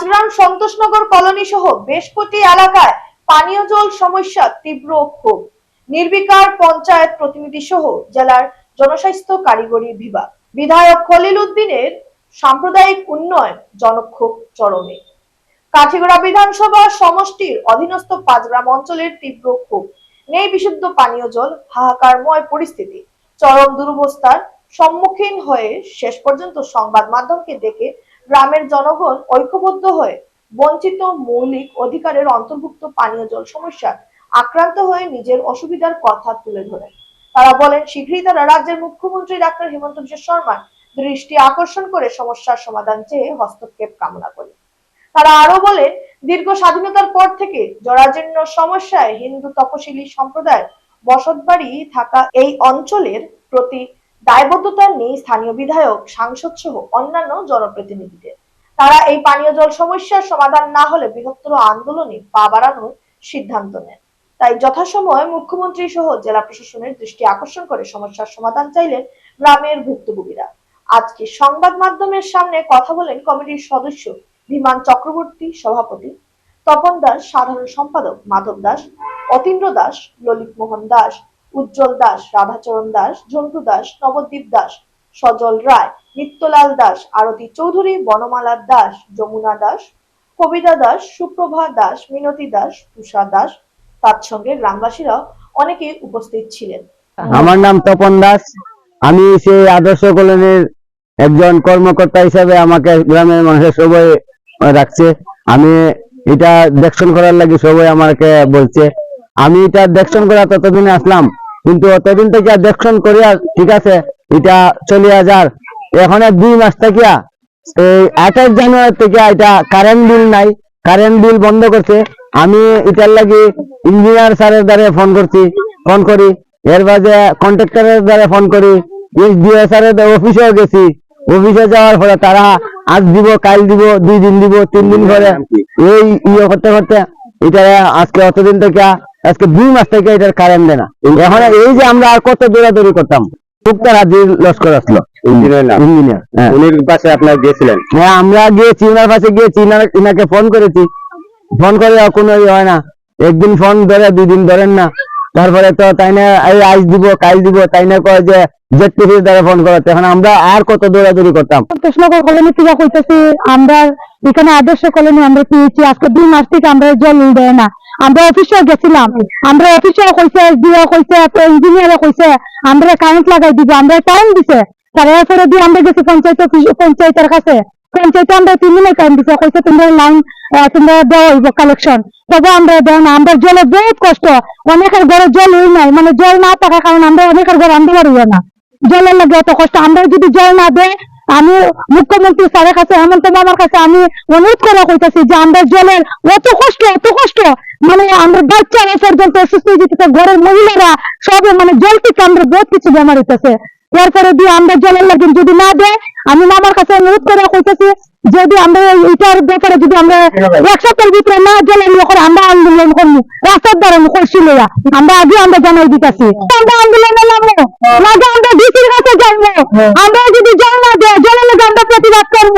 Panchgram Santoshnagar colony সহ বেশ কটি এলাকায় পানীয় জল সমস্যা তীব্র ক্ষোভ। নির্বিকার পঞ্চায়েত প্রতিনিধি সহ জেলার জনস্বাস্থ্য কারিগরি বিভাগ। বিধায়ক খলিল উদ্দিনের সাম্প্রদায়িক উন্নয়ন জনক্ষোভ চরমে। কাঠিগড়া বিধানসভা সমষ্টির অধীনস্থ পাঁচগ্রাম অঞ্চলের তীব্র ক্ষোভ। নেই বিশুদ্ধ পানীয় জল, হাহাকারময় পরিস্থিতি। চরম দুরবস্থার সম্মুখীন হয়ে শেষ পর্যন্ত সংবাদ মাধ্যমকে ডেকে গ্রামের জনগণ ঐক্যবদ্ধ হয়ে বঞ্চিত মৌলিক অধিকারের অন্তর্ভুক্ত পানীয় জল সমস্যা আক্রান্ত হয়ে নিজের অসুবিধার কথা তুলে ধরেন। তারা বলেন, শীঘ্রই তারা রাজ্যের মুখ্যমন্ত্রী ডাক্তার হিমন্ত বিশ্ব শর্মার দৃষ্টি আকর্ষণ করে সমস্যার সমাধান চেয়ে হস্তক্ষেপ কামনা করে। তারা আরো বলেন, দীর্ঘ স্বাধীনতার পর থেকে জরাজীর্ণ সমস্যায় হিন্দু তপশিলি সম্প্রদায়ের বসতবাড়ি থাকা এই অঞ্চলের প্রতি দায়বদ্ধতা নেই স্থানীয় বিধায়ক, সাংসদ সহ অন্যান্য জনপ্রতিনিধিদের। তারা এই পানীয় জল সমস্যার সমাধান না হলে বৃহত্তর আন্দোলনে পা বাড়ানোর সিদ্ধান্ত নেন। তাই যথাসময়ে মুখ্যমন্ত্রী সহ জেলা প্রশাসনের দৃষ্টি আকর্ষণ করে সমস্যার সমাধান চাইলেন গ্রামের ভুক্তভোগীরা। আজকে সংবাদ মাধ্যমের সামনে কথা বলেন কমিটির সদস্য বিমান চক্রবর্তী, সভাপতি তপন দাস, সাধারণ সম্পাদক মাধব দাস, অতীন্দ্র দাস, ললিত মোহন দাস, উজ্জ্বল দাস, রাধাচরণ দাস, ঝন্টু দাস, নবদ্বীপ দাস, সজল রায়, নিত্যলাল দাস, আরতি চৌধুরী, বনমালা দাস, যমুনা দাস, কবিতা দাস, সুপ্রভা দাস, মিনতি দাস, তুষা দাস, তার সঙ্গে গ্রামবাসীরা অনেকে উপস্থিত ছিলেন। আমার নাম তপন দাস। আমি সেই আদর্শ কলোনির একজন কর্মকর্তা হিসেবে আমাকে গ্রামের মানুষের সবাই রাখছে। আমি এটা দেখশন করার লাগে সবাই আমাকে বলছে। আমি এটা দেখশন করা ততদিনে আসলাম, কিন্তু অতদিন থেকে দেখশন করিয়া ঠিক আছে এটা চলিয়া যার। এখন 2 মাস থেকে এই 28 জানুয়ারি থেকে এটা কারেন্ট বিল নাই, কারেন্ট বিল বন্ধ করছে। আমি এটার লাগে ইঞ্জিনিয়ার স্যারের দ্বারা ফোন করি, এর বাদে কন্ট্রাক্টরের দ্বারা ফোন করি, এসডিও স্যারের অফিসেও গেছি। অফিসে যাওয়ার পরে তারা আজ দিব, কাল দিব, 2 দিন দিব, 3 দিন করে এই করতে করতে এটা আজকে অতদিন থেকে আজকে 2 মাস থেকে এটার কারেন্ট দেয় না। এখন এই যে আমরা আর কত দৌড়াদৌড়ি করতাম, টুকটাক হাজির লস্কর আসলো ইঞ্জিনিয়ার। উনির পাশে আপনারা গিয়েছিলেন? হ্যাঁ, আমরা গিয়েছি, ওনার পাশে গিয়েছি, ইনাকে ফোন করেছি। ফোন করে কোনো হয় না, একদিন ফোন ধরে 2 দিন ধরেন না। তারপরে তো তাই না আজ দিব, কাল দিব, তাই না কয় যে জেটটিভির দ্বারা ফোন করাতে। এখন আমরা আর কত দৌড়াদৌড়ি করতাম। কৃষ্ণনগর কলোনি থেকে কইতেছি, আমরা এখানে আদর্শ কলোনি আমরা পেয়েছি। আজকে 2 মাস থেকে আমরা জল দেয় না। আমরা অফিসে গেছিলাম, আমরা অফিসে কইছে, এসডিও কইছে, ইঞ্জিনিয়ার কইছে আমরা কারেন্ট লাগাই দিব, আমরা টাইম দিছে। তারপরে দিয়ে আমরা গেছি পঞ্চায়েতের কাছে। পঞ্চায়েতে আমরা 3 দিনে টাইম দিছে, কইছে তোমরা লাইন তোমরা দেওয়া হইব কালেকশন। তবে আমরা দেয় না। আমরা জলে বহুত কষ্ট, অনেকের ঘরে জল নাই, মানে জল না থাকার কারণে আমরা অনেকের ঘরে আনতে পারবো না। জলের লাগে এত কষ্ট। আমরা যদি জল না দেয়, আমি মুখ্যমন্ত্রী স্যারের কাছে, হেমন্ত মামার কাছে আমি অনুরোধ করে কইতেছি যে আমরা জলের এত কষ্ট মানে আমরা বাচ্চারা পর্যন্ত অসুস্থ হয়ে যেতেছে, ঘরের মহিলারা সবে মানে জল থেকে আমরা বহুত কিছু বেমার হইতেছে। এরপরে দিয়ে আমরা জলের লাগে যদি না দেয়, আমি মামার কাছে অনুরোধ করে কইতেছি যদি আমরা এটার ব্যাপারে যদি আমরা 1 সপ্তাহের ভিতরে না জলের নিয়ে করে আমরা আন্দোলন করবো, রাস্তার দ্বারা করছি লইয়া আমরা আগে আমরা জানাই দিতেছি। আমরা আন্দোলনে নামবো, লাগে আমরা ডিসির কাছে যাবো। আমরা যদি জল না দেয়, জলের লাগে আমরা প্রতিবাদ করবো।